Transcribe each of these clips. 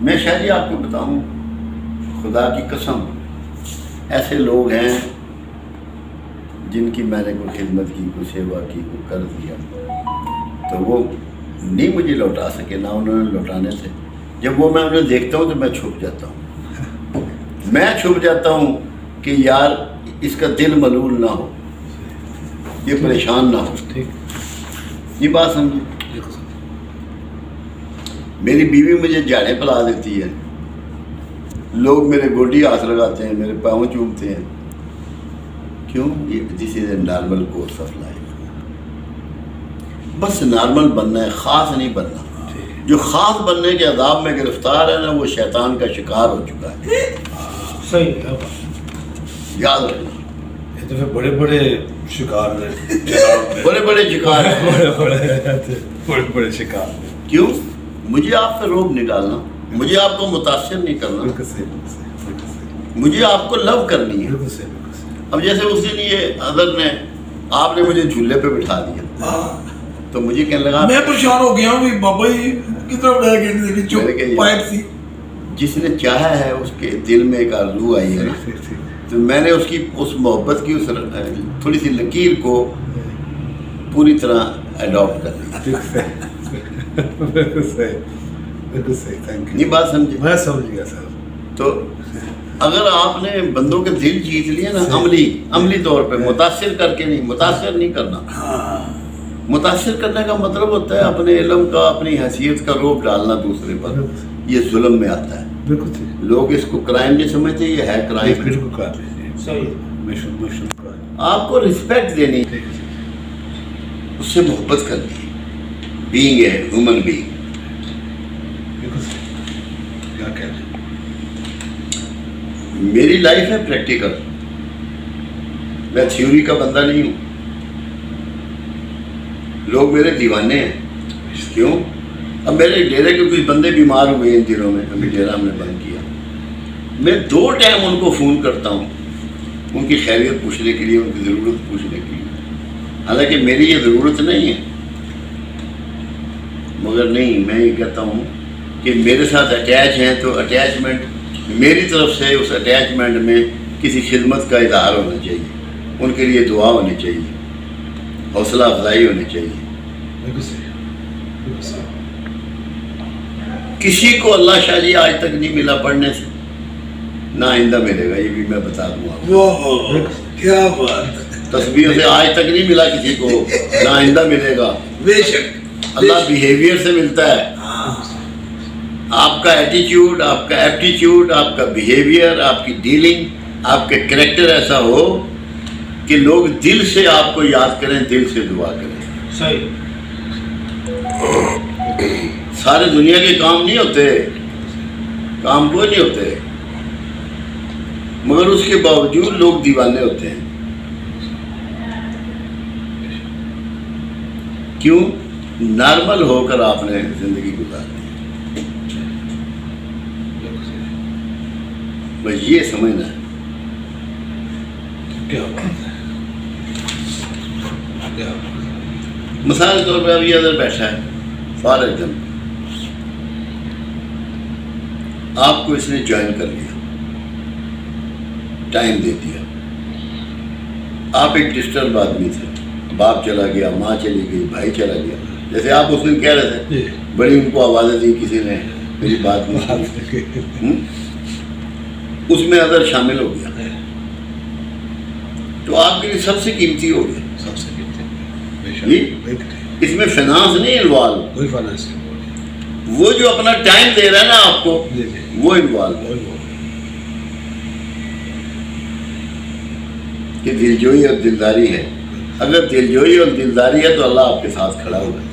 میں شاید ہی آپ کو بتاؤں، خدا کی قسم ایسے لوگ ہیں جن کی میں نے کوئی خدمت کی، کوئی سیوا کی، کوئی قرض دیا تو وہ نہیں مجھے لوٹا سکے، نہ انہوں نے لوٹانے سے. جب وہ میں انہیں دیکھتا ہوں تو میں چھپ جاتا ہوں، میں چھپ جاتا ہوں کہ یار اس کا دل ملول نہ ہو، یہ پریشان نہ ہو. یہ بات سمجھے. میری بیوی مجھے جاڑیں پلا دیتی ہے، لوگ میرے گوڈی ہاتھ لگاتے ہیں، میرے پاؤں چومتے ہیں. کیوں؟ This is a normal course of life. بس نارمل بننا ہے، خاص نہیں بننا. جو خاص بننے کے عذاب میں گرفتار ہے نا، وہ شیطان کا شکار ہو چکا ہے. صحیح ہے، یاد رکھنا. یہ تو پھر بڑے بڑے شکار ہیں، بڑے بڑے شکار ہیں، بڑے بڑے شکار. کیوں؟ مجھے آپ پہ روب نکالنا، مجھے آپ کو متاثر نہیں کرنا، مجھے آپ کو لو کرنی ہے. اب جیسے اس دن یہ حضرت نے، آپ نے مجھے جھولے پہ بٹھا دیا تو مجھے کہنے لگا، میں پریشان ہو گیا ہوں کہ بابا جی کتنا بڑا گیٹ چپ پائپ تھی. جس نے چاہا ہے اس کے دل میں ایک آرزو آئی ہے نا، تو میں نے اس کی اس محبت کی اس تھوڑی سی لکیر کو پوری طرح اڈاپٹ کر لی. نہیں بات سمجھے؟ میں سمجھ گیا سر. تو اگر آپ نے بندوں کے دل جیت لیے نا، عملی طور پہ، متاثر کر کے نہیں، متاثر نہیں کرنا. متاثر کرنے کا مطلب ہوتا ہے اپنے علم کا، اپنی حیثیت کا روپ ڈالنا دوسرے پر. یہ ظلم میں آتا ہے. بالکل لوگ اس کو کرائم نہیں سمجھتے، یہ ہے کرائم. بالکل کر لیجیے. آپ کو رسپیکٹ دینی، اس سے محبت کرنی، بینگ ہے ہیومن بینگ. میری لائف ہے پریکٹیکل، میں تھیوری کا بندہ نہیں ہوں. لوگ میرے دیوانے ہیں. کیوں؟ اب میرے ڈیرے کے کچھ بندے بیمار ہوئے ان دنوں میں، ابھی ڈیرا ہم نے بند کیا. میں 2 ٹائم ان کو فون کرتا ہوں، ان کی خیریت پوچھنے کے لیے، ان کی ضرورت پوچھنے کے لیے. حالانکہ میری یہ ضرورت نہیں ہے، مگر نہیں، میں یہ کہتا ہوں کہ میرے ساتھ اٹیچ ہیں تو اٹیچمنٹ میری طرف سے، اس اٹیچمنٹ میں کسی خدمت کا اظہار ہونا چاہیے، ان کے لیے دعا ہونی چاہیے، حوصلہ افزائی ہونی چاہیے. کسی کو اللہ شاہ جی آج تک نہیں ملا پڑھنے سے، نہ آئندہ ملے گا، یہ بھی میں بتا دوں آپ کو. کیا بات. تسبیحوں سے آج تک نہیں ملا کسی کو، نہ آئندہ ملے گا. بے شک اللہ بیہیویئر سے ملتا ہے. آپ کا ایٹیچیوڈ، آپ کا ایپٹیچیوڈ، آپ کا بیہیویئر، آپ کی ڈیلنگ، آپ کے کریکٹر ایسا ہو کہ لوگ دل سے آپ کو یاد کریں، دل سے دعا کریں. صحیح. سارے دنیا کے کام نہیں ہوتے، کام کوئی نہیں ہوتے، مگر اس کے باوجود لوگ دیوانے ہوتے ہیں. کیوں؟ نارمل ہو کر آپ نے زندگی گزاری. بس یہ سمجھنا ہے. کیا بات ہے. مثال کے طور پہ اب یہ ادھر بیٹھا ہے، فار ایگزامپل آپ کو اس نے جوائن کر لیا، ٹائم دے دیا. آپ ایک ڈسٹرب آدمی تھے، باپ چلا گیا، ماں چلی گئی، بھائی چلا گیا. جیسے آپ اس دن کہہ رہے تھے، بڑی ان کو آوازیں دی، کسی نے میری بات نہیں. اس میں ادر شامل ہو گیا تو آپ کے لیے سب سے قیمتی ہو گیا. سب سے اس میں فائنانس نہیں انوالو، کوئی فائنانس نہیں. وہ جو اپنا ٹائم دے رہا ہے نا آپ کو، وہ انوالو. کہ دلجوئی اور دلداری ہے. اگر دلجوئی اور دلداری ہے تو اللہ آپ کے ساتھ کھڑا ہوا ہے.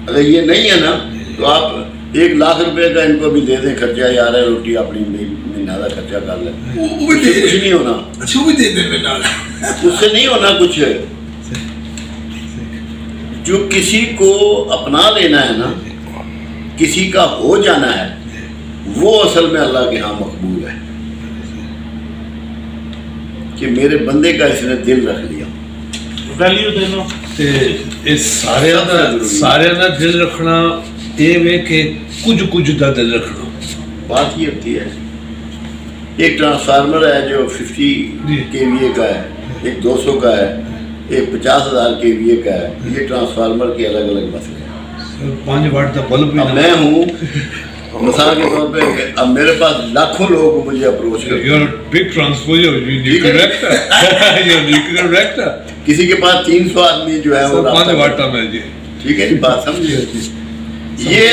اگر یہ نہیں ہے نا تو آپ 1 لاکھ روپے کا ان کو بھی دے دیں خرچہ، یار ہے روٹی اپنی مہینہ کا خرچہ کر لیں، اس سے کچھ نہیں ہونا. اس سے نہیں ہونا کچھ. جو کسی کو اپنا لینا ہے نا، کسی کا ہو جانا ہے، وہ اصل میں اللہ کے ہاں مقبول ہے. کہ میرے بندے کا اس نے دل رکھ لیا. ویلیو دینا تے اس سارے دا دل رکھنا یہ ہے کہ کچھ دا دل رکھنا. بات یہ ہوتی ہے ایک ٹرانسفارمر ہے جو 50 kVA کا ہے, ایک 200 کا ہے, ایک 50,000 kVA کا ہے. یہ ٹرانسفارمر کے الگ الگ مسئلے ہیں. 5 واٹ کا بلب بھی اب میں ہوں مثال کے طور پہ, اب میرے پاس لاکھوں لوگ مجھے اپروچ کرتے you are big transporter, you correct. کسی کے پاس 300 آدمی جو ہے وہ 5 واٹ کا میں جی. ٹھیک ہے, بات سمجھے. یہ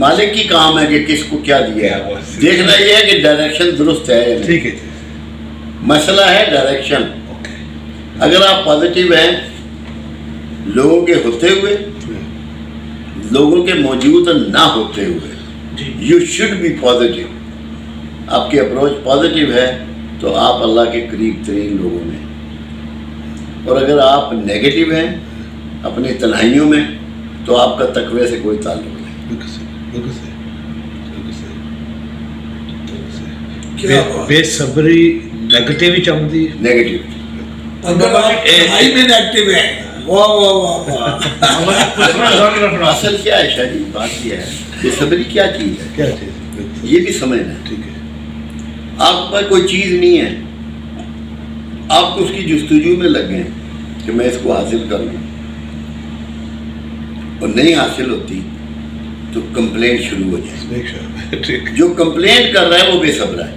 مالک کی کام ہے کہ کس کو کیا دیا ہے. دیکھنا یہ ہے کہ ڈائریکشن درست ہے یا نہیں. ٹھیک ہے. مسئلہ ہے ڈائریکشن. اگر آپ پازیٹیو ہیں لوگوں کے ہوتے ہوئے, لوگوں کے موجود نہ ہوتے ہوئے, یو شوڈ بی پازیٹیو. آپ کی اپروچ پازیٹیو ہے تو آپ اللہ کے قریب ترین لوگوں میں. اور اگر آپ نیگیٹو ہیں اپنی تنہائیوں میں تو آپ کا تقوی سے کوئی تعلق نہیں. بے صبری نیگیٹو ہی چاہتی ہے. نیگیٹو اگر آپ تنہائی میں نیگیٹو ہیں, واہ واہ واہ. اصل کیا ہے شاہ جی, بات یہ ہے بے صبری کیا چیز ہے, کیا چیز یہ بھی سمجھنا ہے. ٹھیک ہے. آپ پر کوئی چیز نہیں ہے, آپ کو اس کی جستجو میں لگ گئے کہ میں اس کو حاصل کر لوں, اور نہیں حاصل ہوتی تو کمپلینٹ شروع ہو جائے. جو کمپلینٹ کر رہا ہے وہ بے صبر ہے.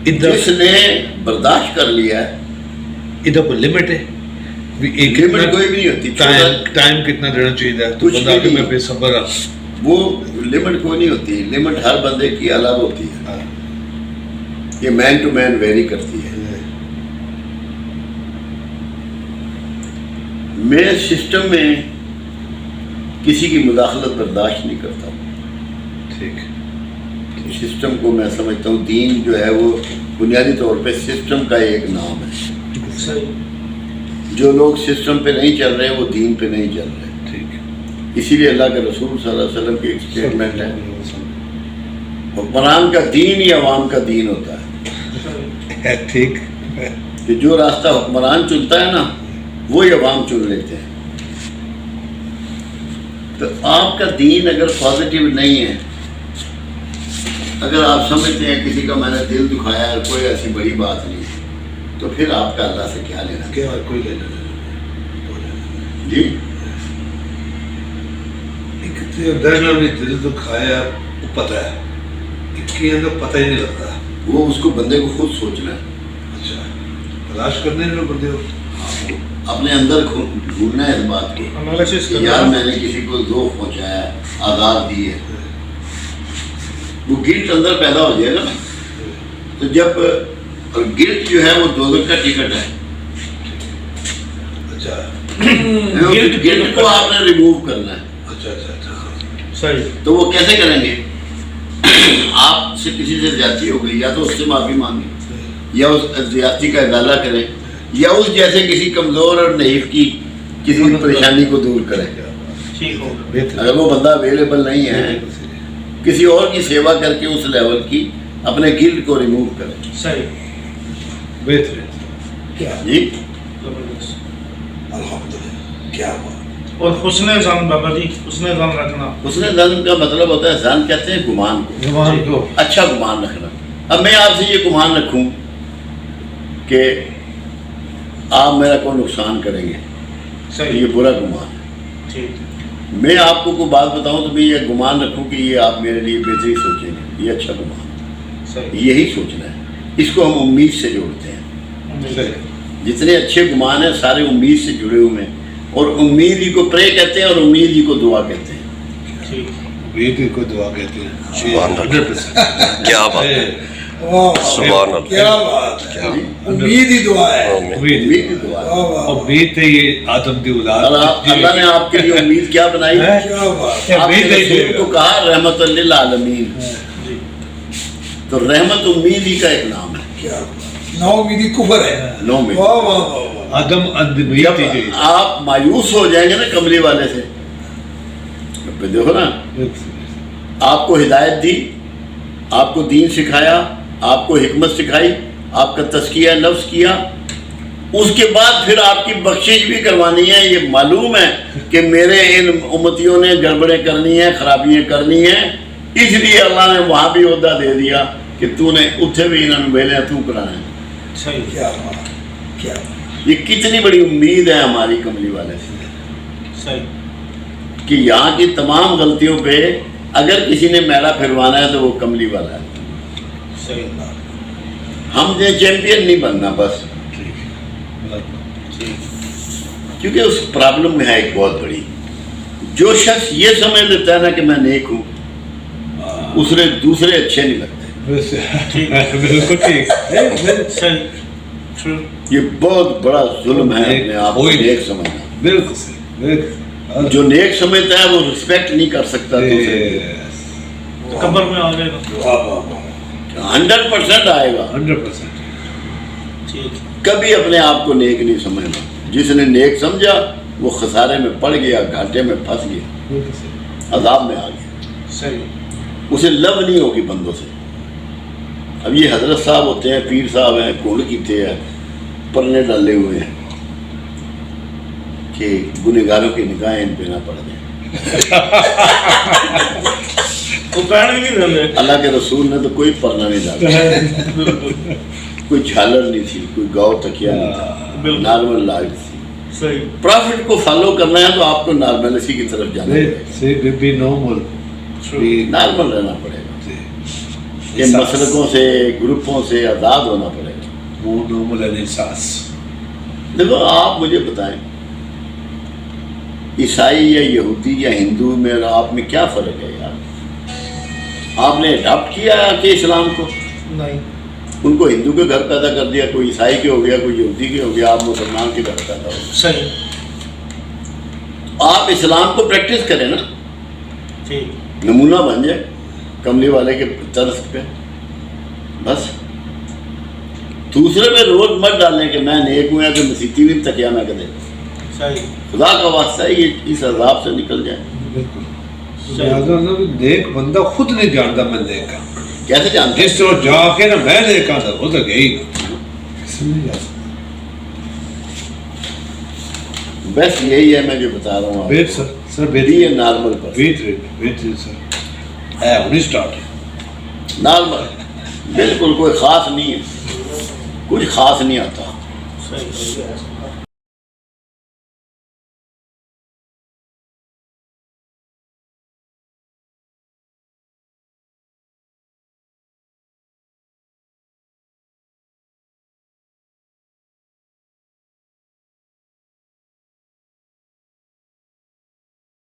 جس نے برداشت کر لیا ہے, ادھر کوئی لمٹ ہے, لمٹ کوئی بھی نہیں ہوتی. ٹائم کتنا دینا چاہیے, تو کچھ بندہ کہ بھی میں بے صبر ہوں. وہ لمٹ کوئی نہیں ہوتی. لمٹ ہر بندے کی الگ ہوتی ہے. یہ مین ٹو مین ویری کرتی ہے. میں سسٹم میں کسی کی مداخلت برداشت نہیں کرتا ہوں. ٹھیک. سسٹم کو میں سمجھتا ہوں دین جو ہے وہ بنیادی طور پہ سسٹم کا ایک نام ہے. جو لوگ سسٹم پہ نہیں چل رہے وہ دین پہ نہیں چل رہے. ٹھیک. اسی لیے اللہ کے رسول صلی اللہ علیہ وسلم کی ایک اسٹیٹمنٹ ہے, حکمران کا دین ہی عوام کا دین ہوتا ہے. ٹھیک. کہ جو راستہ حکمران چنتا ہے نا وہی عوام چن لیتے ہیں. تو آپ کا دین اگر پازیٹیو نہیں ہے, اگر آپ سمجھتے ہیں کسی کا میں نے دل دکھایا ہے کوئی ایسی بڑی بات نہیں, تو پھر آپ کا اللہ سے کیا لینا. کیا کوئی لینا جی دل تو کھایا وہ پتہ ہے, اس کے اندر پتہ ہی نہیں لگتا. وہ اس کو بندے کو خود سوچنا ہے. اچھا, تلاش کرنے میں بندے ہو اپنے اندر ڈھونڈنا ہے اس بات کو کہ یار میں نے کسی کو ذوق پہنچایا ہے, آزار دی ہے. وہ گلٹ اندر پیدا ہو جائے گا نا, تو جب گلٹ جو ہے وہ دوزخ کا ٹکٹ ہے. اچھا, گلٹ کو آپ نے ریموو کرنا ہے. صحیح. تو وہ کیسے کریں گے؟ آپ سے کسی سے زیادتی ہو گئی, یا تو اس سے معافی مانگیں, یا اس زیادتی کا ازالہ کریں, یا اس جیسے کسی کمزور اور نحیف کی کسی پریشانی کو دور کریں. اگر وہ بندہ اویلیبل نہیں ہے, کسی اور کی سیوا کر کے اس لیول کی اپنے گلٹ کو ریموو کریں. صحیح. بہتر. جی الحمدللہ. کیا بات. اور حسن ظن بابا جی, حسن ظن رکھنا. حسن ظن کا مطلب ہوتا ہے, ظن کہتے ہیں گمان کو, اچھا گمان رکھنا. اب میں آپ سے یہ گمان رکھوں کہ آپ میرا کوئی نقصان کریں گے, یہ برا گمان ہے. میں آپ کو کوئی بات بتاؤں تو میں یہ گمان رکھوں کہ یہ آپ میرے لیے بہتری سوچیں گے, یہ اچھا گمان, یہی سوچنا ہے. اس کو ہم امید سے جوڑتے ہیں. جتنے اچھے گمان ہیں سارے امید سے جڑے ہوئے ہیں, اور امید ہی کو پرے کہتے ہیں اور امید ہی کو دعا کہتے ہیں. امید ہی کو دعا کہتے ہیں. کیا بات ہے, سبحان اللہ. کیا بات ہے. امید ہی دعا ہے. امید ہی دعا ہے. امید ہے یہ آدم دی اولاد. اللہ نے آپ کے لیے امید کیا بنائی, کیا بات. آپ کے رسول کو کہا رحمت للعالمین. تو رحمت امید ہی کا ایک نام ہے. کیا نو امیدی کفر ہے. نو امید. واہ واہ واہ. آدم اندمید جب ہی گئی. آپ مایوس ہو جائیں گے نا کملی والے سے, دیکھو نا, آپ کو ہدایت دی, آپ کو دین سکھایا, آپ کو حکمت سکھائی, آپ کا تزکیہ نفس کیا, اس کے بعد پھر آپ کی بخشش بھی کروانی ہے. یہ معلوم ہے کہ میرے ان امتیوں نے گڑبڑیں کرنی ہیں, خرابیاں کرنی ہیں, اس لیے اللہ نے وہاں بھی عہدہ دے دیا کہ تو نے اتنے بھی انہوں نے ویلے تو کرانا ہے. صحیح. کیا بات, کیا بات. یہ کتنی بڑی امید ہے ہماری کملی والے سے صحیح. کہ یہاں کی تمام غلطیوں پہ اگر کسی نے میلہ پھروانا ہے تو وہ کملی والا ہے. صحیح. ہم نے چیمپئن نہیں بننا بس, کیونکہ اس پرابلم میں ہے ایک بہت بڑی. جو شخص یہ سمجھ لیتا ہے نا کہ میں نیک ہوں, اس نے دوسرے اچھے نہیں لگتے. بالکل ٹھیک. صحیح. یہ بہت بڑا ظلم ہے اپنے آپ کو نیک سمجھنا. بالکل صحیح. جو نیک سمجھتا ہے وہ رسپیکٹ نہیں کر سکتا دوسرے. قبر میں آ جائے گا. 100% آئے گا. 100%. ٹھیک. کبھی اپنے آپ کو نیک نہیں سمجھنا. جس نے نیک سمجھا وہ خسارے میں پڑ گیا, گھاٹے میں پھنس گیا, عذاب میں آ گیا. صحیح. اسے لو نہیں ہوگی بندوں سے. اب یہ حضرت صاحب ہوتے ہیں, پیر صاحب ہیں, کھول کیتے ہیں, پرنے ڈالے ہوئے ہیں کہ گنہگاروں کی نگاہیں ان پہ نہ پڑ جائیں. وہ پہن بھی نہیں دے. اللہ کے رسول نے تو کوئی پرنا نہیں ڈالا, کوئی جھالر نہیں تھی, کوئی گاؤ تکیا نہیں تھا, نارمل لائف تھی. صحیح. پرافٹ کو فالو کرنا ہے تو آپ کو نارملسی کی طرف جانا پڑے گا, نارمل رہنا پڑے گا. ان مسلکوں سے, گروپوں سے آزاد ہونا پڑے گا. دیکھو آپ مجھے بتائیں, عیسائی یا یہودی یا ہندو میں اور آپ میں کیا فرق ہے یار؟ آپ نے اڈاپٹ کیا کہ اسلام کو؟ نہیں. ان کو ہندو کے گھر پیدا کر دیا, کوئی عیسائی کے ہو گیا, کوئی یہودی کے ہو گیا, آپ مسلمان کے گھر پیدا ہو گئے. صحیح. آپ اسلام کو پریکٹس کریں نا, ٹھیک. نمونہ بن جائے کملی والے کے طرز پہ. بس دوسرے پہ روز مت ڈالیں کہ میں نیک ہوں یا کہ مسیحی بھی تکیا میں کدے. صحیح. خدا کا واسطہ ہے یہ اس عذاب سے نکل جائے. نیک بندہ خود نہیں جانتا میں نیک ہوں. کیسے جانتے جس طرح جا کے نا میں نیک ہوں وہ تو گئی. بس یہی ہے میں جو بتا رہا ہوں. ویٹ سر, سر یہ نارمل پر ویٹ سر, ہے انہیں اسٹارٹ نارمل, بالکل کوئی خاص نہیں ہے, کچھ خاص نہیں آتا. صحیح.